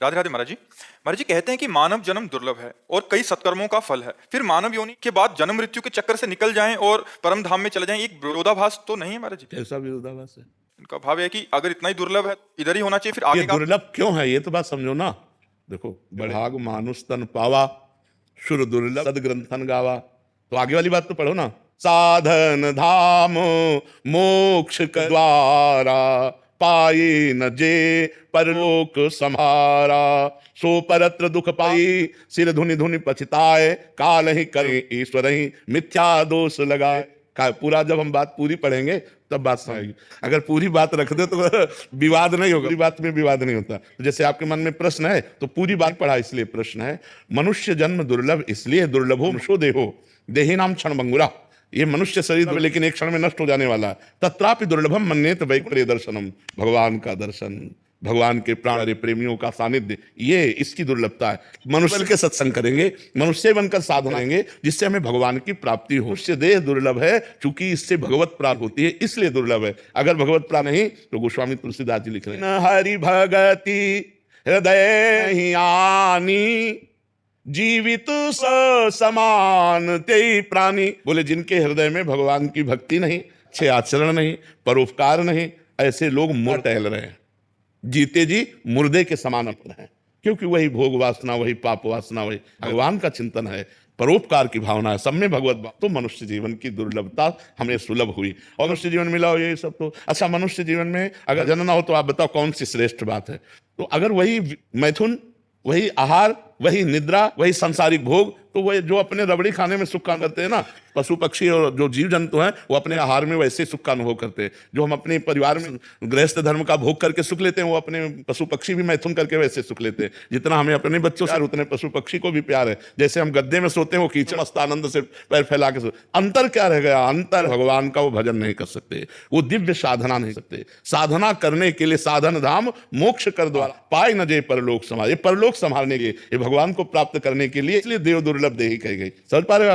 राधे राधे महाराज जी। महाराज जी कहते हैं कि मानव जन्म दुर्लभ है और कई सत्कर्मों का फल है, फिर मानव योनि के बाद जन्म मृत्यु के चक्कर से निकल जाएं और परम धाम में चले जाएं, एक विरोधाभास तो नहीं है महाराज जी? कैसा विरोधाभास है? इनका भाव है कि अगर इतना ही दुर्लभ है इधर ही होना चाहिए, फिर ये आगे का दुर्लभ क्यों है ये तो बात समझो ना। देखो, बढ़ाग मानुष तन पावा, शुर दुर्लभ सद ग्रंथन गावा। तो आगे वाली बात तो पढ़ो ना। साधन धाम मोक्ष का द्वारा, पाए न जे परलोक सम्हारा। सो परत्र दुख पाई, सिर धुनि धुनि पछताए। काल ही करे ईश्वर ही मिथ्या दोष लगाए। पूरा जब हम बात पूरी पढ़ेंगे तब बात समझेगी। अगर पूरी बात रख दे तो विवाद नहीं होगा, पूरी बात में विवाद नहीं होता। जैसे आपके मन में प्रश्न है तो पूरी बात पढ़ा, इसलिए प्रश्न है। मनुष्य जन्म दुर्लभ इसलिए दुर्लभ हो मनुष्यो देहो देही नाम क्षण भंगुरा। ये मनुष्य शरीर लेकिन एक क्षण में नष्ट हो जाने वाला है। तत्रापि दुर्लभम मन्येत वैकुंठ दर्शनम, भगवान का दर्शन, भगवान के प्राण प्रेमियों का सानिध्य, ये इसकी दुर्लभता है। मनुष्य के सत्संग करेंगे, मनुष्य बनकर साधना करेंगे जिससे हमें भगवान की प्राप्ति हो। मनुष्य देह दुर्लभ है क्योंकि इससे भगवत प्राप्त होती है, इसलिए दुर्लभ है। अगर भगवत प्राप्त नहीं तो गोस्वामी तुलसीदास जी लिख रहे हैं, हरि भगति हृदय ही आनी, जीवित समान ते प्राणी। बोले जिनके हृदय में भगवान की भक्ति नहीं, अच्छे आचरण नहीं, परोपकार नहीं, ऐसे लोग मुड़ टहल रहे हैं, जीते जी मुर्दे के समान अपने हैं। क्योंकि वही भोग वासना, वही पाप वासना, वही भगवान का चिंतन है, परोपकार की भावना है, सब में भगवत। तो मनुष्य जीवन की दुर्लभता हमें सुलभ हुई और मनुष्य जीवन मिला हो ये सब। तो अच्छा, मनुष्य जीवन में अगर जन्म ना हो तो आप बताओ कौन सी श्रेष्ठ बात है? तो अगर वही मैथुन, वही आहार, वही निद्रा, वही सांसारिक भोग, तो वह जो अपने रबड़ी खाने में सुख का करते हैं ना, पशु पक्षी और जो जीव जंतु हैं वो अपने आहार में वैसे सुख का अनुभव करते हैं। जो हम अपने परिवार में गृहस्थ धर्म का भोग करके सुख लेते हैं, वो अपने पशु पक्षी भी मैथुन करके वैसे सुख लेते हैं। जितना हमें अपने बच्चों से उतने पशु पक्षी को भी प्यार है। जैसे हम गद्दे में सोते हैं वो कीचड़ मस्त आनंद से पैर फैला के सोते। अंतर क्या रह गया? अंतर भगवान का वो भजन नहीं कर सकते, वो दिव्य साधना नहीं सकते। साधना करने के लिए साधन धाम मोक्ष कर द्वारा, पाए न जे परलोक संभाल। ये परलोक संभालने के लिए, ये भगवान को प्राप्त करने के लिए, इसलिए देव दुर्लभ देही कही गई। समझ पा रहे हो आप?